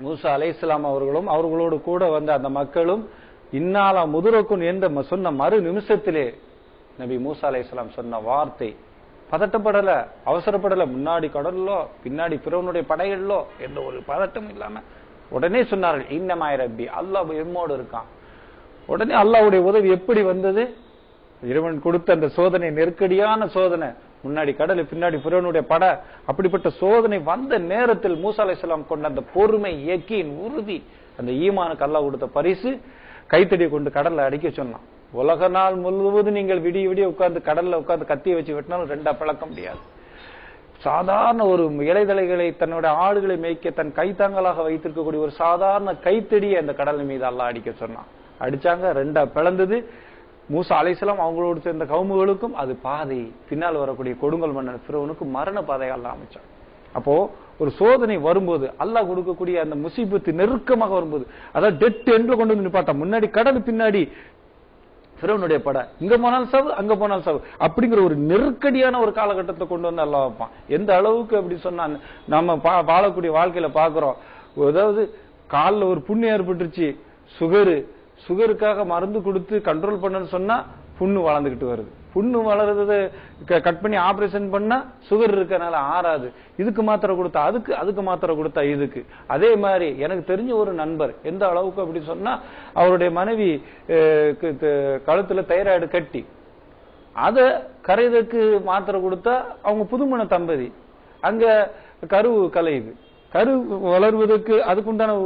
மூசா அலைஹிஸ்ஸலாம் அவர்களும் அவர்களோடு கூட வந்த அந்த மக்களும் இன்னாலா முதுரக்கும் என்று சொன்ன மறு நிமிஷத்திலே நபி மூசா அலைஹிஸ்ஸலாம் சொன்ன வார்த்தை, பதட்டப்படல, அவசரப்படல, முன்னாடி கடல்லோ பின்னாடி பிறவனுடைய படைகளோ எந்த ஒரு பதட்டம் இல்லாம உடனே சொன்னார்கள், இன்னமாய் ரப்பி, அல்லாஹ் எம்மோடு இருக்கான். உடனே அல்லாஹ்வுடைய உதவி எப்படி வந்தது? இறைவன் கொடுத்த அந்த சோதனை, நெருக்கடியான சோதனை, முன்னாடி கடல் பின்னாடி பிறவனுடைய படை, அப்படிப்பட்ட சோதனை வந்த நேரத்தில் மூசா அலைஹிஸ்ஸலாம் கொண்ட அந்த பொறுமை, யக்கீன், உறுதி, அந்த ஈமானுக்கு அல்லாஹ் கொடுத்த பரிசு, கைத்தடியை கொண்டு கடல்ல அடிக்க சொன்னான். உலக நாள் முழுவதும் நீங்கள் விடிய விடிய உட்கார்ந்து கடல்ல உட்கார்ந்து கத்தியை வச்சு வெட்டினாலும் ரெண்டா பிளக்க முடியாது. சாதாரண ஒரு இலைதலைகளை தன்னோட ஆடுகளை மேய்க்க தன் கைத்தாங்களாக வைத்திருக்கக்கூடிய ஒரு சாதாரண கைத்தடியை அந்த கடல் மீது அல்லாஹ் அடிக்க சொன்னான். அடிச்சாங்க, ரெண்டா பிளந்தது. மூசா அலைஹிஸ்ஸலாம் அவங்களோடு சேர்ந்த கவுமுகளுக்கும் அது பாதை, பின்னால் வரக்கூடிய கொடுங்கல் மன்னன் ஃபிரௌனுக்கு மரண பாதை அல்லாஹ் அமைச்சான். அப்போ ஒரு சோதனை வரும்போது, அல்லாஹ் கொடுக்கக்கூடிய அந்த முசீபத்து நெருக்கமாக வரும்போது, அதாவது டெட் எண்ட்ல கொண்டு வந்து நிப்பாட்டா, முன்னாடி கடல் பின்னாடி ஃபிரௌனுடைய படை, இங்க போனாலும் சாவு அங்க போனாலும் சாவு, அப்படிங்கிற ஒரு நெருக்கடியான ஒரு காலகட்டத்தை கொண்டு வந்து அல்லாஹ் வைப்பான். எந்த அளவுக்கு அப்படி சொன்னா நம்ம வாழக்கூடிய வாழ்க்கையில பாக்குறோம். அதாவது காலில் ஒரு புண்ணு ஏற்பட்டுருச்சு, சுகருக்காக மருந்து கொடுத்து கண்ட்ரோல் பண்ணு சொன்னா புண்ணு வளர்ந்துகிட்டு வருது. புண்ணு வளர்றது கட் பண்ணி ஆபரேஷன் பண்ணா சுகர் இருக்கனால ஆறாது, இதுக்கு மாத்திரை கொடுத்தா அதுக்கு மாத்திரை கொடுத்தா இதுக்கு. அதே மாதிரி எனக்கு தெரிஞ்ச ஒரு நண்பர் எந்த அளவுக்கு அப்படி சொன்னா, அவருடைய மனைவி கழுத்துல தைராய்டு கட்டி, அத கரையதுக்கு மாத்திரை கொடுத்தா அவங்க புதுமண தம்பதி, அங்க கரு கலையுது, கரு வளர்வதற்கு அதுக்குண்டான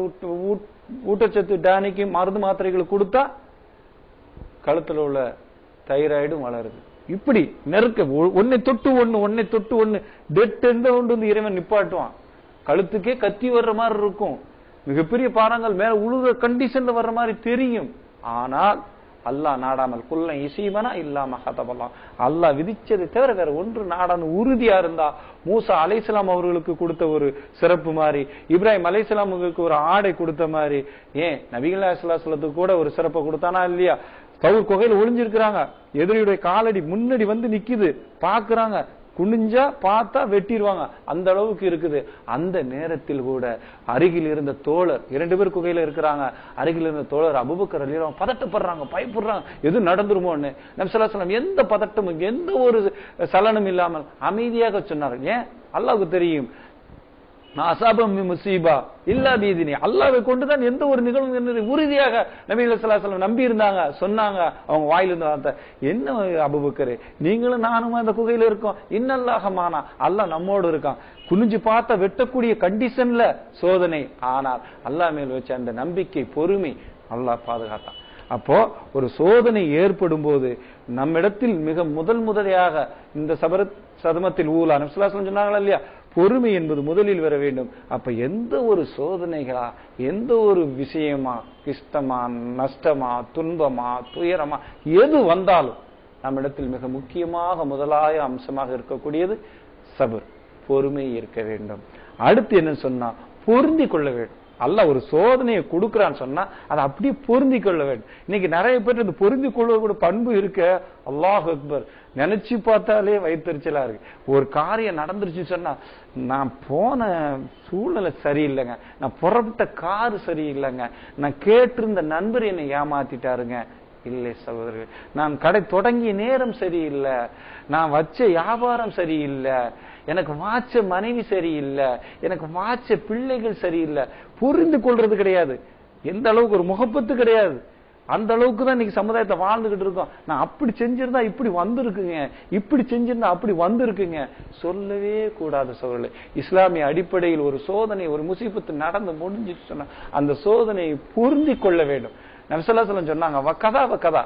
ஊட்டச்சத்து டானிக்கு மருந்து மாத்திரைகள் கொடுத்தா கழுத்துல உள்ள தைராய்டும் வளருது. இப்படி நெருக்க ஒன்னை தொட்டு ஒன்னு டெட் வந்து இறைவன் நிப்பாட்டுவான். கழுத்துக்கே கத்தி வர்ற மாதிரி இருக்கும், மிகப்பெரிய பாறாங்கள் மேல உழுத கண்டிஷன்ல வர்ற மாதிரி தெரியும். ஆனால் அல்லாஹ் நாடாமல் குல்ல இசீமனா இல்லாம ஹதபல்லாம், அல்லாஹ் விதிச்சதை தவிர வேற ஒன்று நாடான்னு உறுதியா இருந்தா, மூசா அலைஹிஸ்ஸலாம் அவர்களுக்கு கொடுத்த ஒரு சிறப்பு மாதிரி, இப்ராஹிம் அலைஹிஸ்ஸலாமுக்கு ஒரு ஆடை கொடுத்த மாதிரி, ஏன் நபிகள் நாயகம் ஸல்லல்லாஹு அலைஹி வஸல்லத்துக்கு கூட ஒரு சிறப்பை கொடுத்தானா இல்லையா? தௌர் குகையில ஒளிஞ்சிருக்கிறாங்க, எதிரியுடைய காலடி முன்னாடி வந்து நிக்குது, பாக்குறாங்க, குனிஞ்சா பார்த்தா வெட்டிடுவாங்க, அந்த அளவுக்கு இருக்குது. அந்த நேரத்தில் கூட அருகில் இருந்த தோழர், 2 பேர் குகையில இருக்கிறாங்க, அருகில் இருந்த தோழர் அபூபக்கர் ரலியல்லாஹு அன்ஹு பதட்டப்படுறாங்க, பயப்படுறாங்க, எது நடந்துருமோன்னு. நபி ஸல்லல்லாஹு அலைஹி வஸல்லம் எந்த பதட்டமும் எந்த ஒரு சலனம் இல்லாமல் அமைதியாக சொன்னார்கள். ஏன்? அல்லாஹ்வுக்கு தெரியும், முசீபா இல்லா பீதினி, அல்லாஹ்வை கொண்டுதான் எந்த ஒரு நிகழ்வு உறுதியாக நபிகள் ஸல்லல்லாஹு அலைஹி வஸல்லம் நம்பி இருந்தாங்க, சொன்னாங்க. அவங்க வாயிலிருந்து வார்த்தை, என்ன அபூபக்கர் நீங்களும் நானும் அந்த குகையில இருக்கோம், இன்னல்லாஹ மானா, அல்லாஹ் நம்மோடு இருக்கான். குனிஞ்சு பார்த்தா வெட்டக்கூடிய கண்டிஷன்ல சோதனை, ஆனால் அல்லாஹ் மேல் வச்ச அந்த நம்பிக்கை, பொறுமை அல்லாஹ் பாதுகாத்தான். அப்போ ஒரு சோதனை ஏற்படும் போது நம்மிடத்தில் மிக முதலையாக இந்த சதமத்தில் ஊலா நபி ஸல்லல்லாஹு அலைஹி வஸல்லம் சொன்னாங்களா இல்லையா, பொறுமை என்பது முதலில் வர வேண்டும். அப்ப எந்த ஒரு சோதனைகளா, எந்த ஒரு விஷயமா, இஷ்டமா நஷ்டமா துன்பமா துயரமா எது வந்தாலும் நம்மிடத்தில் மிக முக்கியமாக முதலாய அம்சமாக இருக்கக்கூடியது சபர், பொறுமை இருக்க வேண்டும். அடுத்து என்ன சொன்னா, பொருந்தி கொள்ள வேண்டும். அல்லாஹ் ஒரு சோதனையை கொடுக்கிறான்னு சொன்னா அதை அப்படியே பொருந்தி கொள்ள வேண்டும். இன்னைக்கு நிறைய பேர் அந்த பொருந்தி கொள்ளக்கூடிய பண்பு இருக்க, அல்லாஹ் அக்பர், நினைச்சு பார்த்தாலே வயிற்றுச்சலா இருக்கு. ஒரு காரியம் நடந்துருச்சு சொன்னா, நான் போன சூழ்நிலை சரியில்லைங்க, நான் புறப்பட்ட காரு சரியில்லைங்க, நான் கேட்டிருந்த நண்பர் என்னை ஏமாத்திட்டாருங்க. இல்லை சகோதரர்கள், நான் கடை தொடங்கிய நேரம் சரியில்லை, நான் வச்ச வியாபாரம் சரியில்லை, எனக்கு வாச்ச மனைவி சரியில்லை, எனக்கு வாச்ச பிள்ளைகள் சரியில்லை, புரிந்து கொள்றது கிடையாது. எந்த அளவுக்கு ஒரு முகப்பத்து கிடையாது, அந்த அளவுக்கு தான் இன்னைக்கு சமுதாயத்தை வாழ்ந்துகிட்டு இருக்கோம். நான் அப்படி செஞ்சிருந்தா இப்படி வந்திருக்குங்க, இப்படி செஞ்சிருந்தா அப்படி வந்திருக்குங்க, சொல்லவே கூடாது சகோதரர்களே. இஸ்லாமிய அடிப்படையில் ஒரு சோதனை, ஒரு முசீபத்து நடந்து முடிஞ்சிட்டு சொன்னா அந்த சோதனையை பொருந்தி கொள்ள வேண்டும். நபி ஸல்லல்லாஹு அலைஹி வஸல்லம் சொன்னாங்க, வகதா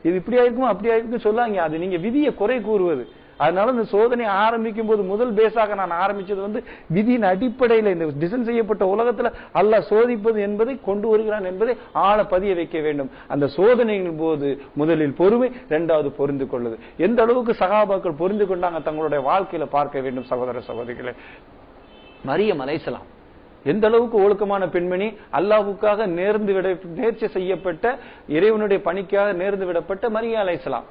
இது இப்படி ஆயிருக்கும் அப்படி ஆயிருக்கும் சொல்லாங்க, அது நீங்க விதியை குறை கூறுவது. அதனால இந்த சோதனை ஆரம்பிக்கும் போது முதல் பேஸாக நான் ஆரம்பிச்சது விதியின் அடிப்படையில் இந்த டிசைன் செய்யப்பட்ட உலகத்துல அல்லாஹ் சோதிப்பது என்பதை கொண்டு வருகிறான் என்பதை ஆழ பதிய வைக்க வேண்டும். அந்த சோதனையின் போது முதலில் பொறுமை, இரண்டாவது பொருந்து கொள்ளுது. எந்த அளவுக்கு சகாபாக்கள் பொருந்து கொண்டாங்க தங்களுடைய வாழ்க்கையில பார்க்க வேண்டும் சகோதர சகோதரிகளே. மரியம் அலைஹிஸ்ஸலாம் எந்த அளவுக்கு ஒழுக்கமான பெண்மணி, அல்லாஹ்வுக்காக நேர்ச்சி செய்யப்பட்ட, இறைவனுடைய பணிக்காக நேர்ந்து விடப்பட்ட மரியம் அலைஹிஸ்ஸலாம்.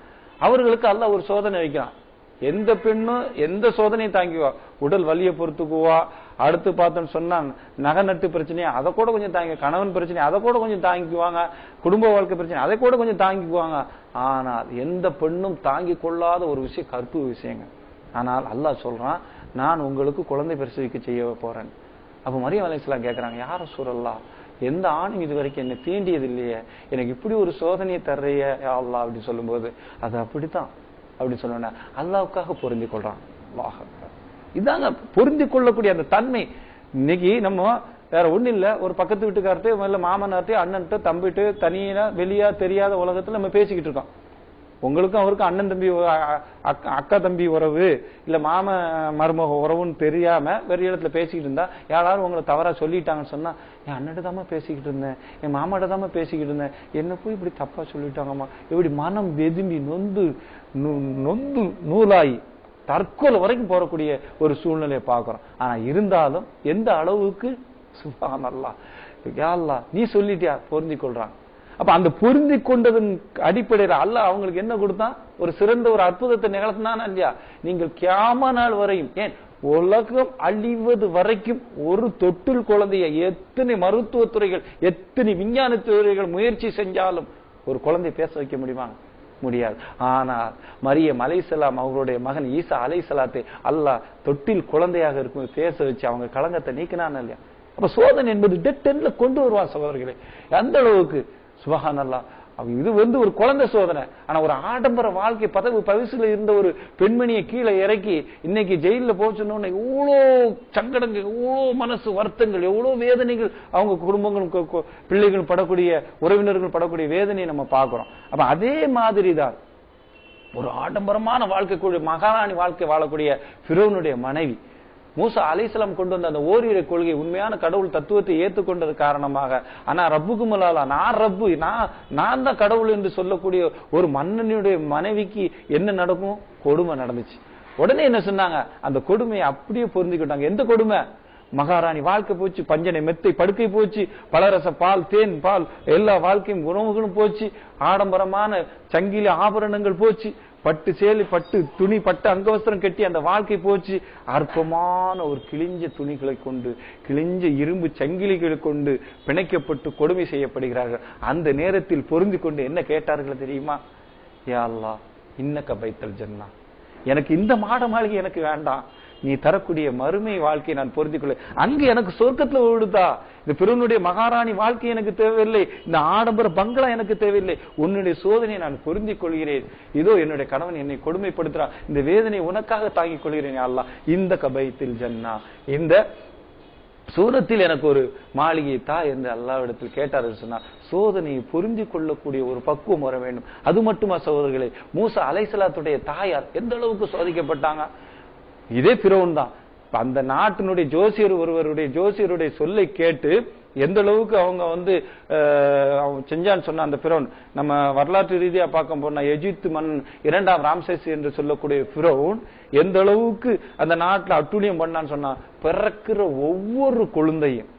அவர்களுக்கு அல்லாஹ் ஒரு சோதனை வைக்கிறான். எந்த பெண்ணும் எந்த சோதனையை தாங்குவா, உடல் வலியை பொறுத்துக்குவா, அடுத்து பார்த்தோன்னு சொன்னா நகை நட்டு பிரச்சனையா அதை கூட கொஞ்சம் தாங்கி, கணவன் பிரச்சனை அதை கூட கொஞ்சம் தாங்கிக்குவாங்க, குடும்ப வாழ்க்கை பிரச்சனை அதை கூட கொஞ்சம் தாங்கிக்குவாங்க. ஆனால் எந்த பெண்ணும் தாங்கி கொள்ளாத ஒரு விஷயம் கற்பு விஷயங்க. ஆனால் அல்லாஹ் சொல்றான், நான் உங்களுக்கு குழந்தை பிரசவிக்க செய்ய போறேன். அப்ப மரியம் அலைஹிஸ்ஸலாம் கேட்கறாங்க, யார் ரசூலல்லாஹ், எந்த ஆணும் இது வரைக்கும் என்ன தீண்டியது இல்லையே, எனக்கு இப்படி ஒரு சோதனையை தர்றிய யா அல்லாஹ் அப்படின்னு சொல்லும்போது, அது அப்படித்தான் அப்படின்னு சொன்ன அல்லாஹ்வுக்காக பொருந்தி கொள்றான். அல்லாஹ் இதாங்க பொருந்தி கொள்ளக்கூடிய அந்த தன்மை. இன்னைக்கு நம்ம வேற ஒண்ணு இல்ல, ஒரு பக்கத்து வீட்டுக்கார்ட்டு இல்ல மாமனார்ட்டு அண்ணன்ட்டு தம்பிட்டு தனியா வெளியா தெரியாத உலகத்துல நம்ம பேசிக்கிட்டு இருக்கோம். உங்களுக்கும் அவருக்கும் அண்ணன் தம்பி அக்கா தம்பி உறவு இல்ல மாம மருமக உறவுன்னு தெரியாம வேற இடத்துல பேசிக்கிட்டு இருந்தா யாராரும் உங்களை தவறா சொல்லிட்டாங்கன்னு சொன்னா, என் அண்ணன் தாமா பேசிக்கிட்டு இருந்தேன், என் மாமாட்ட தாமா பேசிக்கிட்டு இருந்தேன், என்ன போய் இப்படி தப்பா சொல்லிட்டாங்கம்மா, இப்படி மனம் வெதும்பி நொந்து நொந்து நூலாயி தற்கொலை வரைக்கும் போறக்கூடிய ஒரு சூழ்நிலையை பார்க்கிறோம். ஆனா இருந்தாலும் எந்த அளவுக்கு சுப்ஹானல்லாஹ் யா அல்லாஹ் நீ சொல்லிட்டியா பொருந்தி கொள்றாங்க. அப்ப அந்த பொருந்தி கொண்டதன் அடிப்படையில் அல்லாஹ் அவங்களுக்கு என்ன கொடுத்தான், ஒரு சிறந்த ஒரு அற்புதத்தை நிகழ்த்தினானா இல்லையா, நீங்கள் கியாம நாள் வரையும், ஏன் உலகம் அழிவது வரைக்கும் ஒரு தொட்டில் குழந்தைய எத்தனை மருத்துவத்துறைகள் எத்தனை விஞ்ஞான துறைகள் முயற்சி செஞ்சாலும் ஒரு குழந்தை பேச வைக்க முடியுமா? முடியாது. ஆனால் மரியம் அலைஹிஸ்ஸலாம் அவர்களுடைய மகன் ஈசா அலைஹிஸ்ஸலாத்தை அல்லாஹ் தொட்டில் குழந்தையாக இருக்கும் பேச வச்சு அவங்க களங்கத்தை நீக்கினான் இல்லையா. அப்ப சோதனை என்பது டெட் எண்ட்ல கொண்டு வருவான் சகோதரர்களே. அந்த அளவுக்கு சுப்ஹானல்லாஹ் இது ஒரு குழந்தை சோதனை. ஆனா ஒரு ஆடம்பர வாழ்க்கை பதவி பரிசுல இருந்த ஒரு பெண்மணியை கீழே இறக்கி இன்னைக்கு ஜெயில போச்சுன்னு எவ்வளோ சங்கடங்கள், எவ்வளோ மனசு வருத்தங்கள், எவ்வளோ வேதனைகள் அவங்க குடும்பங்கள் பிள்ளைகள் படக்கூடிய உறவினர்கள் படக்கூடிய வேதனையை நம்ம பார்க்கிறோம். அப்ப அதே மாதிரி தான் ஒரு ஆடம்பரமான வாழ்க்கை மகாராணி வாழ்க்கை வாழக்கூடிய ஃபிரௌனுடைய மனைவி மூசா அலைஹிஸ்ஸலாம் கொண்டு வந்த அந்த ஓரிரை கொள்கை உண்மையான கடவுள் தத்துவத்தை ஏற்றுக்கொண்டது காரணமாக, ஆனா ரப்புக்குமலாலா நான் ரப்பு நான் தான் கடவுள் என்று சொல்லக்கூடிய ஒரு மன்னனுடைய மனைவிக்கு என்ன நடக்கும், கொடுமை நடந்துச்சு. உடனே என்ன சொன்னாங்க, அந்த கொடுமையை அப்படியே பொருந்திக்கிட்டாங்க. எந்த கொடுமை, மகாராணி வாழ்க்கை போச்சு, பஞ்சனை மெத்தை படுக்கை போச்சு, பலரச பால் தேன் பால் எல்லா வாழ்க்கையும் உணவுகளும் போச்சு, ஆடம்பரமான சங்கிலி ஆபரணங்கள் போச்சு, பட்டு சேலி பட்டு துணி பட்டு அங்கவஸ்திரம் கட்டி அந்த வாழ்க்கை போச்சு. அற்பமான ஒரு கிழிஞ்ச துணிகளை கொண்டு கிழிஞ்ச இரும்பு சங்கிலிகளை கொண்டு பிணைக்கப்பட்டு கொடுமை செய்யப்படுகிறார்கள். அந்த நேரத்தில் பொருந்தி கொண்டு என்ன கேட்டார்கள் தெரியுமா, யா அல்லாஹ் இன்னக பைத்தல் ஜன்னா, எனக்கு இந்த மாட மாளிகை எனக்கு வேண்டாம், நீ தரக்கூடிய மறுமை வாழ்க்கையை நான் பொருந்திக் கொள்ள, அங்கு எனக்கு சொர்க்கத்துல விடுதா, இந்த பிறனுடைய மகாராணி வாழ்க்கை எனக்கு தேவையில்லை, இந்த ஆடம்பர பங்களா எனக்கு தேவையில்லை, உன்னுடைய சோதனையை நான் பொருந்திக் கொள்கிறேன், இதோ என்னுடைய கணவன் என்னை கொடுமைப்படுத்துறான், இந்த வேதனை உனக்காக தாங்கிக் கொள்கிறேன் அல்லாஹ் இந்த கபைத்தில் ஜன்னா, இந்த சூரத்தில் எனக்கு ஒரு மாளிகை தா என்று அல்லாஹ்விடத்தில் கேட்டார் சொன்னா, சோதனையை புரிந்து கொள்ளக்கூடிய ஒரு பக்குவம் வர வேண்டும். அது மட்டுமா சகோதரர்களே, மூசா அலைஹிஸ்ஸலாத்துடைய தாயார் எந்த அளவுக்கு சோதிக்கப்பட்டாங்க, இதே ஃபிரௌன் தான். அந்த நாட்டினுடைய ஜோசியருடைய சொல்லை கேட்டு எந்த அளவுக்கு அவங்க செஞ்சான்னு சொன்ன அந்த ஃபிரௌன், நம்ம வரலாற்று ரீதியா பார்க்க போனா எஜிப்து மன்னன் 2ஆம் ராம்சேஸ் என்று சொல்லக்கூடிய ஃபிரௌன் எந்த அளவுக்கு அந்த நாட்டுல அட்டூழியம் பண்ணான்னு சொன்னா, பிறக்கிற ஒவ்வொரு குழந்தையும்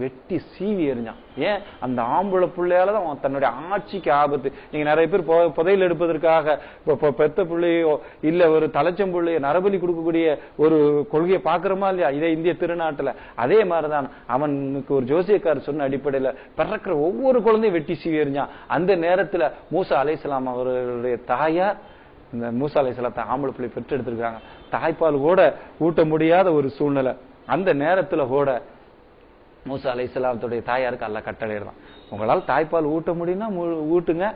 வெட்டி சீவி எறிஞ்சான். ஏன், அந்த ஆம்பளை பிள்ளையாலதான் அவன் தன்னுடைய ஆட்சிக்கு ஆபத்து. நீங்க நிறைய பேர் புதையல் எடுப்பதற்காக பெத்த பிள்ளையோ இல்ல ஒரு தலைச்சம் பிள்ளையோ நரபலி கொடுக்கக்கூடிய ஒரு கொள்கையை பாக்குறோமா இல்லையா, இதே இந்திய திருநாட்டுல. அதே மாதிரிதான் அவனுக்கு ஒரு ஜோசியக்காரர் சொன்ன அடிப்படையில பிறக்கிற ஒவ்வொரு குழந்தையும் வெட்டி சீவி எறிஞ்சான். அந்த நேரத்துல மூசா அலைஹிஸ்ஸலாம் அவர்களுடைய தாயார் இந்த மூசா அலைஹிஸ்ஸலாத்தை ஆம்பளை பிள்ளை பெற்று எடுத்திருக்காங்க. தாய்ப்பால் கூட ஊட்ட முடியாத ஒரு சூழ்நிலை. அந்த நேரத்துல கூட மூசா அலைஹிஸ்ஸலாத்துடைய தாயாருக்கு அல்லாஹ் கட்டளையிடுறான், உங்களால் தாய்ப்பால் ஊட்ட முடியும்னா ஊட்டுங்க,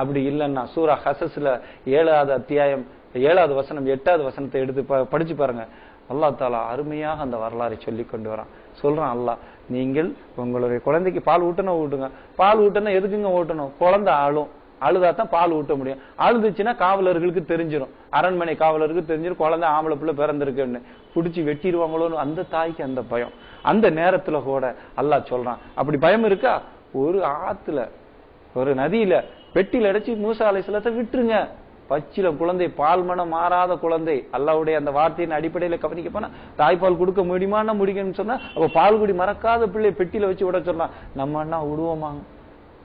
அப்படி இல்லைன்னா சூரா ஹஸஸ்ல 7வது அத்தியாயம் 7வது வசனம் 8வது வசனத்தை எடுத்து படிச்சு பாருங்க. அல்லாஹ் தாலா அருமையாக அந்த வரலாறை சொல்லி கொண்டு வரான். சொல்றான் அல்லாஹ், நீங்கள் உங்களுடைய குழந்தைக்கு பால் ஊட்டணும் ஊட்டுங்க. பால் ஊட்டணும் எதுக்குங்க ஊட்டணும், குழந்தை அழுதாதான் பால் ஊட்ட முடியும். அழுதுச்சுன்னா காவலர்களுக்கு தெரிஞ்சிடும், அரண்மனை காவலருக்கு தெரிஞ்சிடும் குழந்தை ஆம்பளை பிள்ளை பிறந்திருக்குன்னு, புடிச்சு வெட்டிடுவாங்களோன்னு அந்த தாய்க்கு அந்த பயம். அந்த நேரத்துல கூட அல்லாஹ் சொல்றான், அப்படி பயம் இருக்கா, ஒரு ஆத்துல ஒரு நதியில பெட்டியில அடைச்சு மூசா அலைஹிஸ்ஸலாத்தை விட்டுருங்க, பச்சில குழந்தை பால் மனம் மாறாத குழந்தை. அல்லாஹ்வுடைய அந்த வார்த்தையின் அடிப்படையில கவனிக்க போனா தாய்ப்பால் கொடுக்க முடியுமான்னா முடியும்னு சொன்னா, அப்ப பால் குடி மறக்காத பிள்ளை பெட்டியில வச்சு விட சொல்லலாம். நம்ம என்ன விடுவோமாங்க,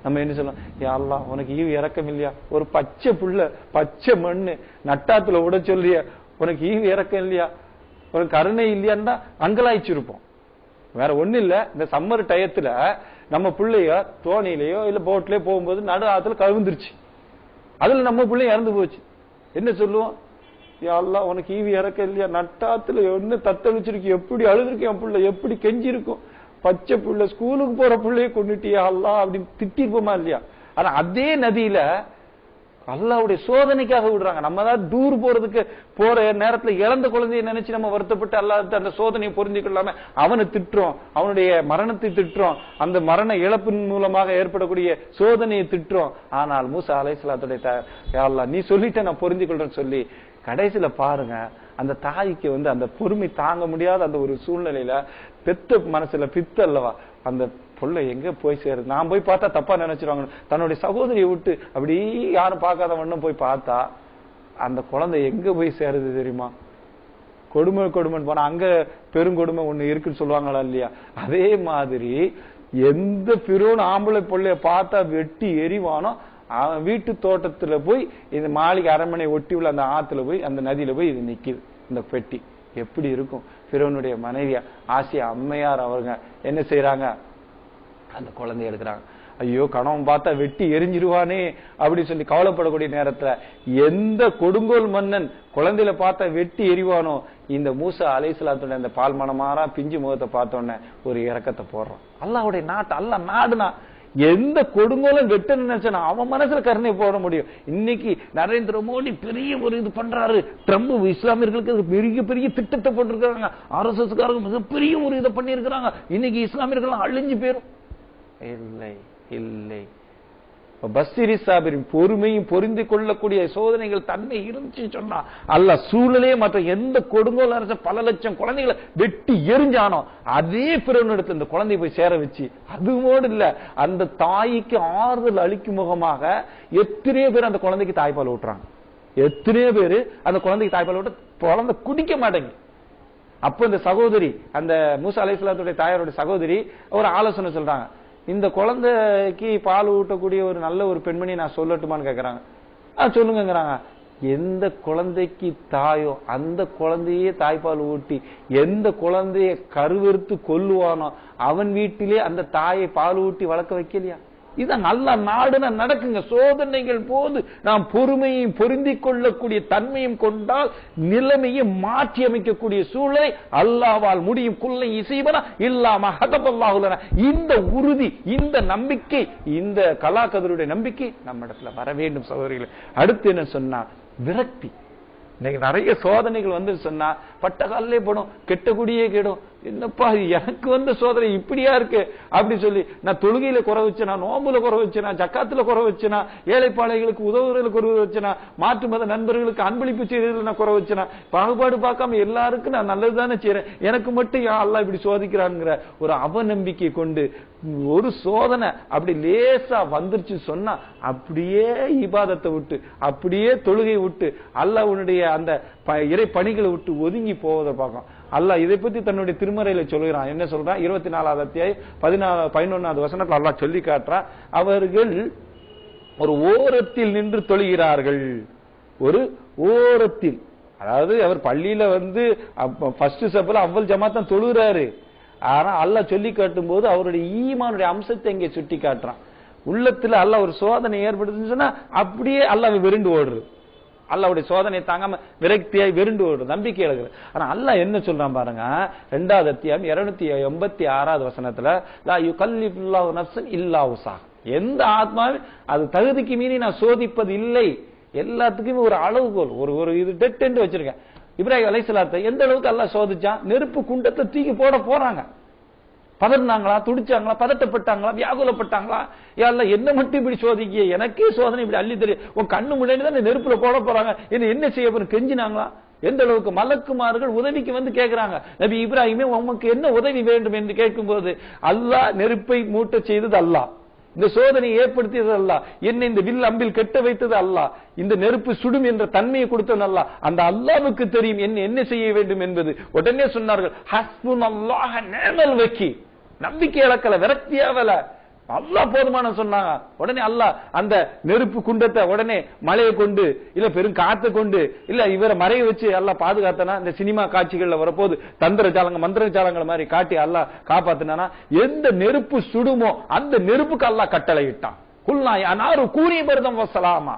நம்ம என்ன சொல்லலாம், யா அல்லாஹ் உனக்கு ஈவு இறக்கம் இல்லையா, ஒரு பச்சை புள்ள பச்சை மண்ணு நட்டாத்துல விட சொல்லிய, உனக்கு ஈவு இறக்கம் இல்லையா, உனக்கு கருணை இல்லையான்னு அங்கலாய்ச்சிருப்போம். வேற ஒண்ணு இல்ல, இந்த சம்மர் டயத்துல நம்ம பிள்ளைய தோணியிலயோ இல்ல போட்லயோ போகும்போது நடு ஆத்துல கவிழ்ந்துருச்சு, அதுல நம்ம பிள்ளைய இறந்து போச்சு. என்ன சொல்லுவோம்? யா அல்லாஹ் உனக்கு ஈவி இறக்க இல்லையா, நட்டாத்துல என்ன தத்தளிச்சிருக்கு, எப்படி அழுதுருக்கு என் பிள்ளை, எப்படி கெஞ்சி இருக்கும், பச்சை பிள்ளை ஸ்கூலுக்கு போற பிள்ளைய கொண்டுட்டியா அல்லாஹ் அப்படின்னு திட்டிருப்போமா இல்லையா? ஆனா அதே நதியில அல்லாஹ்வுடைய சோதனைக்காக விடுறாங்க. நம்ம தான் டூர் போறதுக்கு போற நேரத்துல இழந்த குழந்தைய நினைச்சு நம்ம வருத்தப்பட்டு அல்லாஹ் அந்த சோதனையை புரிஞ்சுக்கொள்ளாம அவனை திட்டுறோம், அவனுடைய மரணத்தை திட்டுறோம், அந்த மரண இழப்பின் மூலமாக ஏற்படக்கூடிய சோதனையை திட்டுறோம். ஆனால் மூசா அலைஹிஸ்ஸலாத்துடைய யா அல்லாஹ் நீ சொல்லிட்ட நான் புரிஞ்சுக்கொள்றேன்னு சொல்லி கடைசியில பாருங்க, அந்த தாய்க்கு அந்த பொறுமை தாங்க முடியாத அந்த ஒரு சூழ்நிலையில பெத்த மனசுல பித்து அல்லவா, அந்த பொண்ணை எங்க போய் சேருது, நான் போய் பார்த்தா தப்பா நினைச்சிருவாங்க, தன்னுடைய சகோதரியை விட்டு அப்படி யாரும் பார்க்காத வண்ணம் போய் பார்த்தா அந்த குழந்தை எங்க போய் சேருது தெரியுமா? கொடுமைன்னு போனா அங்க பெருங்கொடுமை ஒண்ணு இருக்குன்னு சொல்லுவாங்களா இல்லையா? அதே மாதிரி எந்த பிறோன் ஆம்பளை பொள்ளைய பார்த்தா வெட்டி எரிவானோ அவன் வீட்டு தோட்டத்துல போய் இந்த மாளிகை அரண்மனை ஒட்டி உள்ள அந்த ஆத்துல போய் அந்த நதியில போய் இது நிக்குது இந்த பெட்டி. எப்படி இருக்கும்? பிறவனுடைய மனைவியா ஆசியா அம்மையார் அவங்க என்ன செய்யறாங்க? அந்த குழந்தைய எடுக்கிறாங்க. ஐயோ கணவன் பார்த்தா வெட்டி எரிஞ்சிருவானே அப்படி சொல்லி கவலைப்படக்கூடிய நேரத்துல எந்த கொடுங்கோல் மன்னன் குழந்தையில பார்த்தா வெட்டி எரிவானோ, இந்த மூசா அலைஹிஸ்ஸலாத்துடைய அந்த பால் மனமாறா பிஞ்சு முகத்தை பார்த்தோன்னே ஒரு இரக்கத்தை போடுறான். அல்லாஹ்வுடைய நாட்டு அல்லாஹ் நாடுனா எந்த கொடுங்கோலும் வெட்ட நினைச்சா அவன் மனசுல கருணை போட முடியும். இன்னைக்கு நரேந்திர மோடி பெரிய ஒரு இது பண்றாரு, ட்ரம்ப் இஸ்லாமியர்களுக்கு பெரிய பெரிய திட்டத்தை போட்டிருக்காங்க, RSS காரங்க மிகப்பெரிய ஒரு இதை பண்ணி இருக்கிறாங்க, இன்னைக்கு இஸ்லாமியர்கள் அழிஞ்சு போயிரும். இல்லை இல்லை, பஸ்ஸிரி சாபிரின் பொறுமையும் பொருந்தி கொள்ளக்கூடிய சோதனைகள் தன்மை இருந்துச்சு சொன்னா அல்லாஹ் சூழலே மற்ற எந்த கொடுங்கோல் அரச பல லட்சம் குழந்தைகளை வெட்டி எரிஞ்சானோ அதே பிறனிடத்துல இந்த குழந்தைய போய் சேர வச்சு, அதுவோடு இல்ல அந்த தாய்க்கு ஆறுதல் அளிக்கும் முகமாக எத்தனையோ பேர் அந்த குழந்தைக்கு தாய்ப்பால் ஊட்டுறாங்க, எத்தனையோ பேரு அந்த குழந்தைக்கு தாய்ப்பால் ஊட்ட குழந்தை குடிக்க மாட்டேங்க. அப்ப இந்த சகோதரி அந்த மூசா அலைஹிஸ்ஸலாத்துடைய தாயாருடைய சகோதரி ஒரு ஆலோசனை சொல்றாங்க, இந்த குழந்தைக்கு பால் ஊட்டக்கூடிய ஒரு நல்ல ஒரு பெண்மணி நான் சொல்லட்டுமான்னு கேக்குறாங்க. சொல்லுங்கிறாங்க. எந்த குழந்தைக்கு தாயோ அந்த குழந்தையே தாய்ப்பால் ஊட்டி எந்த குழந்தைய கருவறுத்து கொல்லுவானோ அவன் வீட்டிலே அந்த தாயை பால் ஊட்டி வளர்க்க வைக்கலையா? இதான் நல்ல நாடுனா நடக்குங்க. சோதனைகள் போது நாம் பொறுமையும் பொருந்திக் கொள்ளக்கூடிய தன்மையும் கொண்டால் நிலைமையை மாற்றி அமைக்கக்கூடிய சூழலை அல்லாஹ்வால் முடியும். குல்லை இசைபனா இல்லாம ஹதபல்லாஹுலனா, இந்த உறுதி, இந்த நம்பிக்கை, இந்த கலாக்கதருடைய நம்பிக்கை நம்ம இடத்துல வர வேண்டும் சகோதரிகளே. அடுத்து என்ன சொன்னா, விரக்தி. இன்னைக்கு நிறைய சோதனைகள் சொன்னா பட்ட காலிலே போடும், கெட்ட குடியே கேடும். என்னப்பா எனக்கு சோதனை இப்படியா இருக்கு அப்படி சொல்லி நான் தொழுகையில குறை வச்சேனா, நோம்புல குறை வச்சேனா, ஜக்காத்துல குறை வச்சேனா, ஏழைப்பாளைகளுக்கு உதவுறதுல குறை வச்சேனா, மாற்று மத நண்பர்களுக்கு அன்பளிப்பு செய்யறதுல நான் குறை வச்சேனா, பாகுபாடு பார்க்காம எல்லாருக்கும் நான் நல்லதுதானே செய்யறேன், எனக்கு மட்டும் யா அல்லாஹ் இப்படி சோதிக்கிறான்ங்கிற ஒரு அவநம்பிக்கை கொண்டு ஒரு சோதனை அப்படி லேசா வந்துருச்சு சொன்னா அப்படியே இபாதத்தை விட்டு அப்படியே தொழுகை விட்டு அல்லாஹ்வுடைய அந்த இறை பணிகளை விட்டு ஒதுங்கி போவதை பார்க்கும். அல்லாஹ் இதை பத்தி தன்னுடைய திருமறையில சொல்கிறான். என்ன சொல்றான்? 24வது அத்தியாயம் 11வது வசனத்துல அல்லாஹ் சொல்லி காட்டுறான், அவர்கள் ஒரு ஓரத்தில் நின்று தொழுகிறார்கள். ஒரு ஓரத்தில், அதாவது அவர் பள்ளியில ஃபர்ஸ்ட் ஸ்டெப்ல அவ்வல் ஜமாத் தான் தொழுகிறாரு. ஆனா அல்லாஹ் சொல்லி காட்டும் போது அவருடைய ஈமானுடைய அம்சத்தை இங்கே சுட்டி காட்டுறான். உள்ளத்துல அல்லாஹ் ஒரு சோதனை ஏற்படுதுன்னு சொன்னா அப்படியே அல்லாஹ் விருண்டு ஓடுறது, அல்லாஹ்வுடைய சோதனை தாங்காம விரக்தியாய் விருண்டு ஓடுறது, நம்பிக்கை இழக்குது. ஆனா அல்லாஹ் என்ன சொல்றான் பாருங்க, 2வது அத்தியாயம் 286வது வசனத்துல, லா யுகல்லிஃபுல்லாஹு நஃப்ஸன் இல்லா உஸாஹா, எந்த ஆத்மாவும் அது தகுதிக்கு மீறி நான் சோதிப்பது இல்லை. எல்லாத்துக்குமே ஒரு அளவுகோல், ஒரு இது டெட் என்று வச்சிருக்கேன். இப்ராஹிம் அலைஹிஸ்ஸலாத்தை எந்த அளவுக்கு அல்லாஹ் சோதிச்சான்? நெருப்பு குண்டத்தை தூக்கி போட போறாங்க. பதறினாங்களா, துடிச்சாங்களா, பதட்டப்பட்டாங்களா, வியாகுலப்பட்டாங்களா? யா அல்லாஹ் என்ன மட்டும் இப்படி சோதிக்கிய, எனக்கே சோதனை இப்படி அள்ளி தெரியும், உன் கண்ணு முன்னாடி தான் நெருப்புல போட போறாங்க, என்ன செய்ய போறோம் கெஞ்சினாங்களா? எந்த அளவுக்கு மலக்குமார்கள் உதவிக்கு கேட்கிறாங்க. நபி இப்ராஹிமே உமக்கு என்ன உதவி வேண்டும் என்று கேட்கும் போது அல்லாஹ் நெருப்பை மூட்ட செய்தது அல்லாஹ், இந்த சோதனையை ஏற்படுத்தியது அல்லாஹ், என்னை இந்த வில் அம்பில் கெட்ட வைத்தது அல்லாஹ், இந்த நெருப்பு சுடும் என்ற தன்மையை கொடுத்தது அல்லாஹ், அந்த அல்லாஹ்வுக்கு தெரியும் என்ன செய்ய வேண்டும் என்பது. உடனே சொன்னார்கள், ஹஸ்புனல்லாஹ நிஅமல் வக்கீல். நம்பிக்கை இழக்கல, விரக்தியாவல, அல்லாஹ் போதுமான சொன்னாங்க. உடனே அல்லாஹ் அந்த நெருப்பு குண்டத்தை உடனே மழையை கொண்டு இல்ல பெரும் காத்தை கொண்டு இல்ல இவரை மறைய வச்சு அல்லாஹ் பாதுகாத்தனா, இந்த சினிமா காட்சிகள்ல வரப்போது தந்திர ஜாலங்க மந்திர ஜாலங்கள் மாதிரி காட்டி அல்லாஹ் காப்பாத்தினா, எந்த நெருப்பு சுடுமோ அந்த நெருப்புக்கு அல்லாஹ் கட்டளை இட்டான். குல்னா அனாரு கூனி பர்தம் வஸலாமா,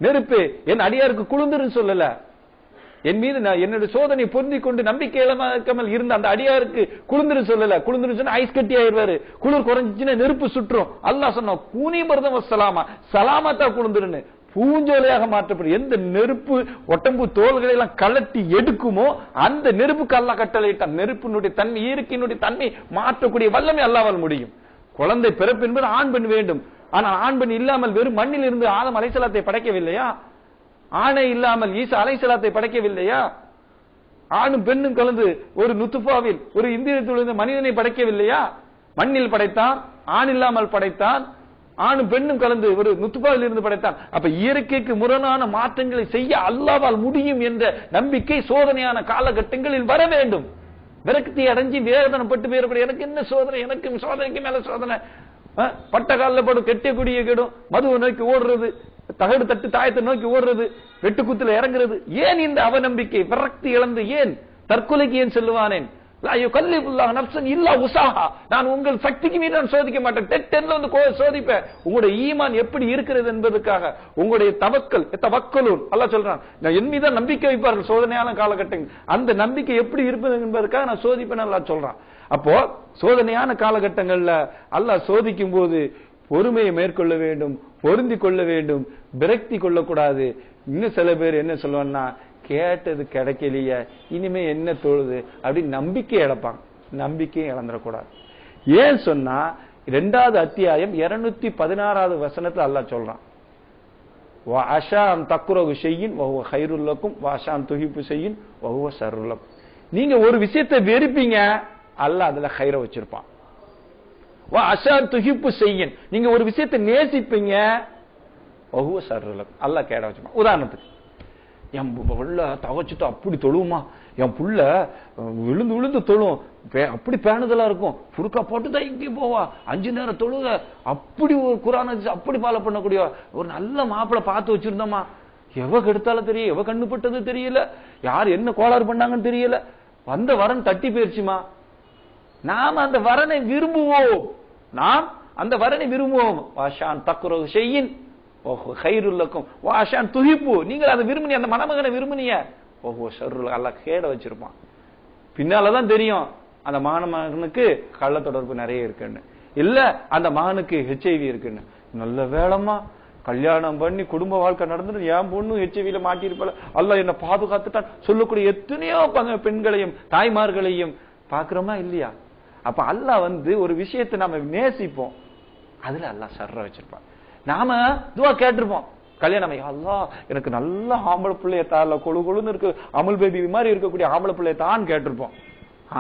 நெருப்பு என் அடியாருக்கு குளிர்ந்துன்னு சொல்லல, என் மீது என்னுடைய சோதனை பொருந்திக் கொண்டு நம்பிக்கை இழக்காமல் இருந்த அந்த அடியாருக்கு குளிர்ந்துரு சொல்லல. குளிர்ந்துரு சொன்னா ஐஸ் கட்டி ஆயிடுவாரு, குளிர் குறைஞ்சிச்சுன்னா நெருப்பு சுற்றும். அல்லாஹ் சொன்னா கூனி பர்தம் வஸலாமா, சலாமத்தா குளிர்ந்துருன்னு பூஞ்சோலையாக மாற்றப்படும். எந்த நெருப்பு ஒட்டம்பு தோள்களை எல்லாம் கலட்டி எடுக்குமோ அந்த நெருப்புக்கு அல்லாஹ் கட்டளையிட்டான். நெருப்பினுடைய தன்மை இயற்கையினுடைய தன்மை மாற்றக்கூடிய வல்லமை அல்லாஹ்வால் முடியும். குழந்தை பிறப்பு என்பது ஆண் பெண் வேண்டும். ஆனால் ஆண் பெண் இல்லாமல் வெறும் மண்ணில் இருந்து ஆதம் அலைஹிஸ்ஸலாத்தை படைக்கவில்லையா? ஆணை இல்லாமல் ஈசா அலைஹிஸ்ஸலாத்தை படைக்கவில்லையா? ஆணும் பெண்ணும் கலந்து ஒரு நுத்துஃபாவில் ஒரு இந்திரியத்தில் மனிதனை படைக்கவில்லையா? மண்ணில் படைத்தான், ஆண் இல்லாமல் படைத்தான், ஆணும் பெண்ணும் கலந்து ஒரு நுத்துஃபாவில் இருந்து படைத்தான். அப்ப இயற்கைக்கு முரணான மாற்றங்களை செய்ய அல்லாஹ்வால் முடியும் என்ற நம்பிக்கை சோதனையான காலகட்டங்களில் வர வேண்டும். விரக்தி அடைஞ்சி வேதனைப்பட்டு வேறுபடி எனக்கு என்ன சோதனை, எனக்கு சோதனைக்கு மேல சோதனை, பட்ட காலில் போடும் கெட்டிய குடியை கெடும், மதுவை நோக்கி ஓடுறது, தகடு தட்டு தாயத்தை நோக்கி ஓடுறது, வெட்டுக்குத்துல இறங்குறது, ஏன் இந்த அவநம்பிக்கை விரக்தி இழந்து ஏன் தற்கொலைக்கு ஏன் செல்லுவானேன்? நான் உங்கள் சக்திக்கு மீது நான் சோதிக்க மாட்டேன், டெட்ல வந்து சோதிப்பேன். உங்களுடைய ஈமான் எப்படி இருக்கிறது என்பதற்காக உங்களுடைய தவக்கலூன் அல்லாஹ் சொல்றான், என் மீது நம்பிக்கை வைப்பார்கள் சோதனையான காலகட்டங்கள், அந்த நம்பிக்கை எப்படி இருப்பது என்பதற்காக நான் சோதிப்பேன் அல்லாஹ் சொல்றான். அப்போ சோதனையான காலகட்டங்கள்ல அல்லாஹ் சோதிக்கும் போது பொறுமையை மேற்கொள்ள வேண்டும், பொருந்தி கொள்ள வேண்டும், விரக்தி கொள்ளக்கூடாது. இன்னும் சில பேர் என்ன சொல்லுவான்னா, கேட்டது கிடைக்கலையே இனிமே என்ன தோழுது அப்படி நம்பிக்கை இழப்பாங்க. நம்பிக்கையை இழந்துடக்கூடாது. ஏன் சொன்னா 2வது அத்தியாயம் 216வது வசனத்துல அல்லாஹ் சொல்றான், நீங்க ஒரு விஷயத்தை வெறுப்பீங்க, அல்லாஹ் அதுல ஹைர வச்சிருப்பான். நீங்க ஒரு விஷயத்தை நேசிப்பீங்க, அல்லாஹ் கேட வச்சிருப்பான். உதாரணத்துக்கு என் புள்ள தவச்சிட்டு அப்படி தொழுவுமா, என் புள்ள விழுந்து விழுந்து தொழும், அப்படி பேணுதலா இருக்கும், புருக்கா போட்டுதான் இங்கே போவா, 5 நேரம் தொழுக, அப்படி ஒரு குரான் அப்படி ஃபாலோ பண்ணக்கூடிய ஒரு நல்ல மாப்பிளை பார்த்து வச்சிருந்தோமா, எவ கெடுத்தாலும் தெரியல, எவ கண்ணுப்பட்டது தெரியல, யார் என்ன கோளாறு பண்ணாங்கன்னு தெரியல, வந்த வரன் தட்டி போயிருச்சுமா. நாம் அந்த வரனை விரும்புவோம், நாம் அந்த வரனை விரும்புவோம். வாஷான் தக்குரவு செய்யின் கைருல்லக்கும் வாஷான் துகிப்பு, நீங்கள் அதை விரும்பினீ, அந்த மணமகனை விரும்பினிய, அல்லாஹ் கேட வச்சிருப்பான். பின்னாலதான் தெரியும் அந்த மணமகனுக்கு கள்ள தொடர்பு நிறைய இருக்குன்னு, இல்ல அந்த மகனுக்கு HIV இருக்குன்னு. நல்ல வேளமா கல்யாணம் பண்ணி குடும்ப வாழ்க்கை நடந்துட்டு என் பொண்ணு HIV மாட்டிருப்பாள், அல்லாஹ் என்ன பாதுகாத்துட்டான் சொல்லக்கூடிய எத்தனையோ பெண்களையும் தாய்மார்களையும் பாக்குறோமா இல்லையா? அப்ப அல்லாஹ் ஒரு விஷயத்தை நாம நேசிப்போம், அதுல அல்லாஹ் சர்ற வச்சிருப்பான். நாம துவா கேட்டிருப்போம், கல்யாணம் அல்லாஹ் எனக்கு நல்ல ஆம்பளை பிள்ளைய தால கொழு கொழுன்னு இருக்கு, அமுல் பேபி மாதிரி இருக்கக்கூடிய ஆம்பளை பிள்ளைய தான் கேட்டிருப்போம்.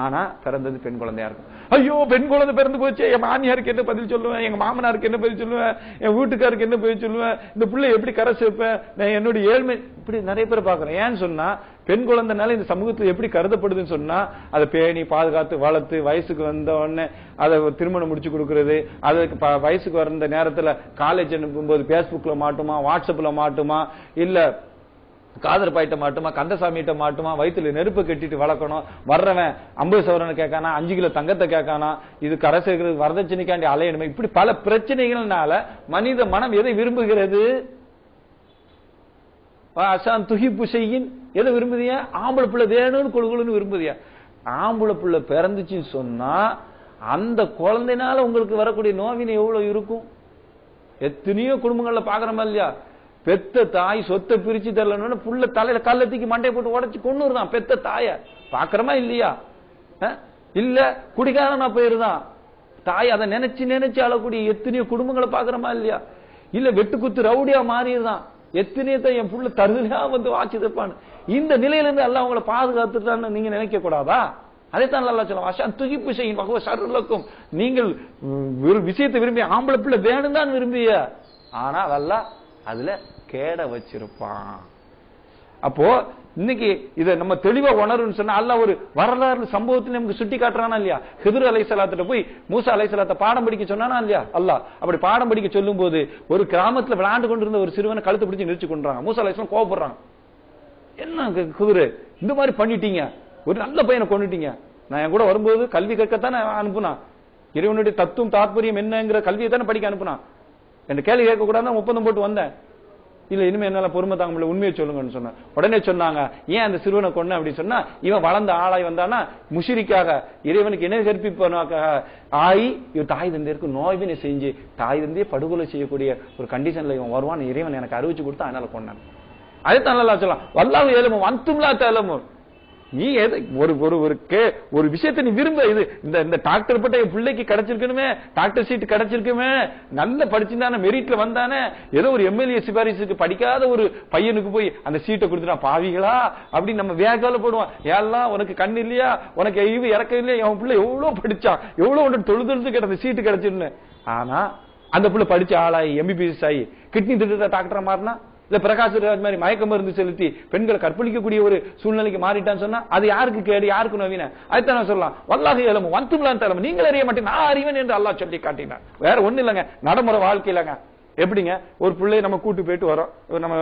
ஆனா பிறந்தது பெண் குழந்தையா இருக்கும். ஐயோ பெண் குழந்தை பிறந்து போச்சு, என் மாமியாருக்கு என்ன பதில் சொல்லுவேன், எங்க மாமனாருக்கு என்ன பதில் சொல்லுவேன், என் வீட்டுக்காருக்கு என்ன பதில் சொல்லுவேன், இந்த பிள்ளை எப்படி கரை சேர்ப்பேன், நான் என்னுடைய ஏழ்மை, இப்படி நிறைய பேர் பாக்குறேன். ஏன்னு சொன்னா பெண் குழந்தைனால இந்த சமூகத்தில் எப்படி கருதப்படுதுன்னு சொன்னா, அதை பேணி பாதுகாத்து வளர்த்து வயசுக்கு வந்த உடனே அதை திருமணம் முடிச்சு கொடுக்கறது, அதுக்கு வயசுக்கு வந்த நேரத்துல காலேஜ் அனுப்பும்போது பேஸ்புக்ல மாட்டுமா, வாட்ஸ்அப்ல மாட்டுமா, இல்ல காதர் பாயிட்ட மாட்டுமா, கந்தசாமிகிட்ட மாட்டுமா, வயிற்றுல நெருப்பை கட்டிட்டு வளர்க்கணும், வர்றவன் 50 சவரனை கேட்கானா, 5 கிலோ தங்கத்தை கேட்கானா, இது கரை சேர்க்கிறது வரதட்சணைக்காண்டி அலையணுமே, இப்படி பல பிரச்சனைகள்னால மனித மனம் எதை விரும்புகிறது? துகிப்பு செய்யின், எதை விரும்புதியா? ஆம்பளை பிள்ளை வேணும்னு கொழுகுன்னு விரும்புதியா? ஆம்பளை பிள்ளை பிறந்துச்சுன்னு சொன்னா அந்த குழந்தைனால உங்களுக்கு வரக்கூடிய நோவினை எவ்வளவு இருக்கும்? எத்தனையோ குடும்பங்கள்ல பாக்குறோமா இல்லையா? பெத்த தாய் சொத்தை பிரிச்சு தரலன்னு புள்ள தலையில கள்ளத்துக்கு மண்டையை போட்டு உடச்சு கொண்டுதான் பெத்த தாய பாக்குறமா இல்லையா? இல்ல குடிகாரனா போயிருதான் தாய், அதை நினைச்சு நினைச்சு அழக்கூடிய எத்தனையோ குடும்பங்களை பாக்குறமா இல்லையா? இல்ல வெட்டுக்குத்து ரவுடியா மாறிடுதான், எத்தனையோ என் புள்ள தருதலையா வாட்சி தப்பான்னு. இந்த நிலையிலிருந்து எல்லாம் அவங்களை பாதுகாத்துட்டான்னு நீங்க நினைக்க கூடாதா? அதைத்தான் நல்லா சொல்லுவாங்க, துகிப்பு செய்யும் வகுவ சருளக்கும், நீங்கள் விஷயத்தை விரும்பி ஆம்பளை பிள்ளை வேணும் தான் விரும்பிய, ஆனா அதெல்லாம் அதுல கேட வச்சிருப்பான். அப்போ இன்னைக்கு இதை நம்ம தெளிவா உணர்வுன்னு சொன்னா அல்லாஹ் ஒரு வரலாறு சம்பவத்தை நமக்கு சுட்டி காட்டுறானா இல்லையா? ஹித்ர் அலைஹிஸ்ஸலாத்திட்ட போய் மூசா அலைஹிஸ்ஸலாத்தை பாடம் படிக்க சொன்னானா இல்லையா அல்லாஹ்? அப்படி பாடம் படிக்க சொல்லும் போது ஒரு கிராமத்துல விளையாண்டு கொண்டிருந்த ஒரு சிறுவனை கழுத்து பிடிச்சு நிறுத்தி கொண்டாங்க. மூசா அலைஹிஸ்ஸலாம் கோபப்படுறாங்க. என்ன ஹித்ர் இந்த மாதிரி பண்ணிட்டீங்க, ஒரு நல்ல பையனை கொண்டுட்டீங்க, நான் என் கூட வரும்போது கல்வி கற்கத்தானே அனுப்புனா, இறைவனுடைய தத்துவம் தாத்பரியம் என்னங்கிற கல்வியை தானே படிக்க அனுப்புனா, என் கேள்வி கேட்க கூடாது ஒப்பந்தம் போட்டு வந்தேன். இல்ல இனிமே என்னால பொறுமை தாங்க முடியல, உண்மையை சொல்லுங்கன்னு சொன்ன உடனே சொன்னாங்க, ஏன் அந்த சிறுவனை கொன்ன அப்படின்னு சொன்னா, இவன் வளர்ந்த ஆளாய் வந்தானா முஷிரிக்காக இறைவனுக்கு இணை கற்பிப்பனாக ஆகி இவன் தாய் தந்தையருக்கு நோய்வினை செஞ்சு தாய் தந்தையை படுகொலை செய்யக்கூடிய ஒரு கண்டிஷன்ல இவன் வருவான், இறைவன் எனக்கு அறிவிச்சு கொடுத்தா அதனால கொண்டான். அதைத்தான் நல்லா சொல்லலாம், வல்லாஹு யஅலமு அன்தும் லா தஅலமூன். நீ ஒரு விஷயத்தை நீ விரும்ப, இது இந்த டாக்டர் பட்ட என் பிள்ளைக்கு கிடைச்சிருக்கணுமே, டாக்டர் சீட் கிடைச்சிருக்குமே, நல்ல படிச்சிருந்தானே, மெரிட்ல வந்தானே, ஏதோ ஒரு எம்எல்ஏ சிபாரிசுக்கு படிக்காத ஒரு பையனுக்கு போய் அந்த சீட்டை கொடுத்துட்டா பாவிகளா அப்படின்னு நம்ம வேகால போடுவான். ஏல்லாம் உனக்கு கண்ணு இல்லையா, உனக்கு ஈவு இறக்கம் இல்லையா, என் பிள்ளை எவ்வளவு படிச்சான், எவ்வளவு ஒன்று தொழுது கிடந்த சீட்டு கிடைச்சிருன்னு. ஆனா அந்த பிள்ளை படிச்ச ஆளாயி எம்பிபிஎஸ் ஆகி கிட்னி திட்ட டாக்டரா மாறினா, இல்ல பிரகாஷ் ராஜ் மாதிரி மயக்க மருந்து செலுத்தி பெண்களை கற்பழிக்கக்கூடிய ஒரு சூழ்நிலைக்கு மாறிட்டான்னு சொன்னா அது யாருக்கு கேடு, யாருக்கு நவீன? அதுதான் நான் சொல்லலாம், வல்லாஹு யஅலமு அன்தும் லா தஅலமூன். நீங்கள் அறிய மாட்டீங்க, நான் அறிவேன் என்று அல்லாஹ் சொல்லி காட்டினார். வேற ஒண்ணு இல்லங்க, நடைமுறை வாழ்க்கையிலங்க. எப்படிங்க, ஒரு பிள்ளைய நம்ம கூட்டு போயிட்டு வரோம், நம்ம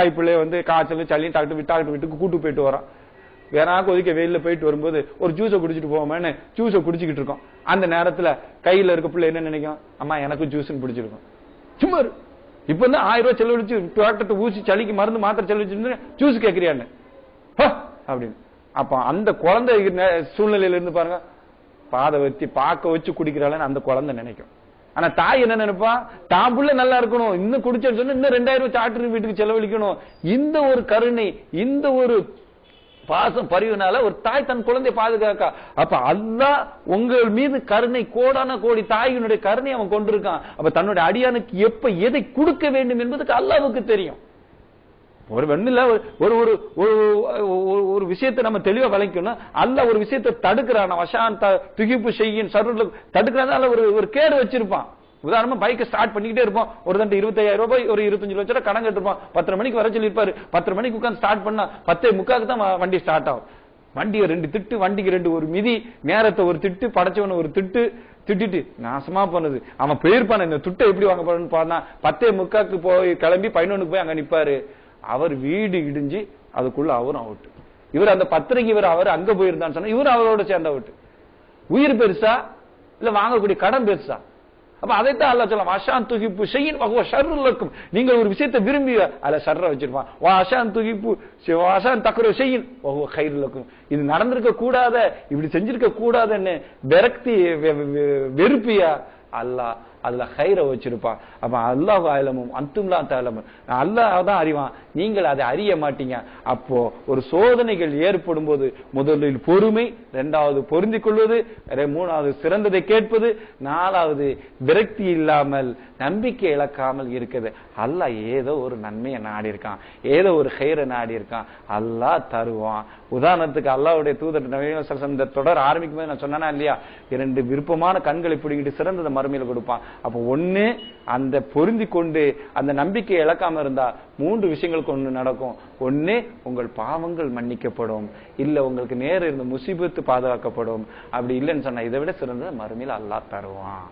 கை பிள்ளைய வந்து காய்ச்சல் சளி டாக்டர் வீட்டுக்கு கூட்டு போயிட்டு வரோம். வேற கொதிக்க வெயில போயிட்டு வரும்போது ஒரு ஜூஸை குடிச்சிட்டு போவோமேன்னு ஜூஸை குடிச்சிக்கிட்டு இருக்கோம். அந்த நேரத்துல கையில இருக்க பிள்ளை என்ன நினைக்கும், அம்மா எனக்கு ஜூஸ்ன்னு பிடிச்சிருக்கும். சும்மா இப்ப வந்து 1000 ரூபாய் செலவழிச்சு டாக்டர் ஊசி சளிக்கு மருந்து மாத்திரை செலவழிச்சு ஜூஸ் கேட்கிறியான்னு அப்படின்னு. அப்ப அந்த குழந்தை சூழ்நிலையில இருந்து பாருங்க, பாதை வச்சு பார்க்க வச்சு குடிக்கிறாள் அந்த குழந்தை நினைக்கும். ஆனா தாய் என்ன நினைப்பா, தான் புள்ள நல்லா இருக்கணும், இன்னும் குடிச்சேன்னு சொன்னா இன்னும் 2000 ரூபாய் டாக்டர் வீட்டுக்கு செலவழிக்கணும். இந்த ஒரு கருணை, இந்த ஒரு பாசம் பரிவுனால ஒரு தாய் தன் குழந்தையை பாதுகாக்க. அப்ப அல்லாஹ் உங்கள் மீது கருணை, கோடான கோடி தாயினுடைய கருணை அவன் கொண்டிருக்கான். அப்ப தன்னுடைய அடியானுக்கு எப்ப எதை கொடுக்க வேண்டும் என்பதுக்கு அல்லாஹ்வுக்கு தெரியும். ஒரு வெண்ணில ஒரு விஷயத்தை நம்ம தெளிவா விளக்கணும். அல்லாஹ் ஒரு விஷயத்தை தடுக்கிறான், வஷான் துகிப்பு செய்யின் சருள் தடுக்கிறான், ஒரு கேடு வச்சிருப்பான். உதாரணமா பைக்கை ஸ்டார்ட் பண்ணிக்கிட்டே இருப்போம், ஒரு தண்டு 25000 ரூபாய் ஒரு 25 லட்சம் ரூபாய் கடன் கட்டிருப்போம். 10:30 மணிக்கு வர சொல்லி இருப்பாரு, 10:30 மணிக்கு உட்காந்து ஸ்டார்ட் பண்ணா 10:45 தான் வண்டி ஸ்டார்ட் ஆகும். வண்டியை 2 திட்டு, வண்டிக்கு 2 ஒரு மிதி, நேரத்தை ஒரு திட்டு, படைச்சவன ஒரு திட்டிட்டு நாசமா போனது. அவன் போயிருப்பான இந்த துட்டை எப்படி வாங்க போறன்னு பார்த்தா 10:45 போய் கிளம்பி 11 போய் அங்க நிப்பாரு. அவர் வீடு இடிஞ்சு அதுக்குள்ள அவரும் அவுட். இவர் அந்த பத்திரிகை அவர் அங்க போயிருந்தான்னு சொன்னா இவரும் அவரோட சேர்ந்த அவுட். உயிர் பெருசா இல்ல வாங்கக்கூடிய கடன் பெருசா? அப்ப அதைத்தான் அல்லாஹ் சொல்லலாம், வஷான் துகிப்பு ஷையின் வஹுவ ஷர்ருல் லக்கும். நீங்க ஒரு விஷயத்தை விரும்பி அதுல ஷர்ர வச்சிருப்பான். வஷான் துகிப்பு வஷான் தக்ரு ஷையின் வஹுவ கைருல் லக்கும். இது நடந்திருக்க கூடாத, இப்படி செஞ்சிருக்க கூடாதுன்னு விரக்தி வெறுப்பியா அல்லாஹ் அதுல ஹைர வச்சிருப்பான். அப்ப அல்லாஹு அலமும் அன்தும் லா தஅலமூன். அல்லாஹ் தான் அறிவான், நீங்கள் அதை அறிய மாட்டீங்க. அப்போ ஒரு சோதனைகள் ஏற்படும் போது முதலில் பொறுமை, 2வது பொருந்திக் கொள்வது, 3வது சிறந்ததை கேட்பது, 4வது விரக்தி இல்லாமல் நம்பிக்கை இழக்காமல் இருக்குது. அல்லாஹ் ஏதோ ஒரு நன்மையை நாடி இருக்கான், ஏதோ ஒரு ஹைர நாடி இருக்கான், அல்லாஹ் தருவான். உதாரணத்துக்கு அல்லாஹ்வுடைய தூதர் நபி ஸல்லல்லாஹு அலைஹி வஸல்லம் இந்த தொடர் ஆரம்பிக்கும் போது நான் சொன்னேனா இல்லையா, 2 விருப்பமான கண்களை பிடிங்கிட்டு சிறந்ததை மறுமையில கொடுப்பான். அப்ப ஒண்ணு அந்த பொருந்தி கொண்டு அந்த நம்பிக்கை இழக்காம இருந்தா 3 விஷயங்களுக்கு ஒண்ணு நடக்கும். ஒண்ணு உங்கள் பாவங்கள் மன்னிக்கப்படும், இல்ல உங்களுக்கு நேர இருந்த முசீபத்து பாதுகாக்கப்படும். அப்படி இல்லைன்னு சொன்னா இதை விட சிறந்ததை மறுமையில அல்லாஹ் தருவான்.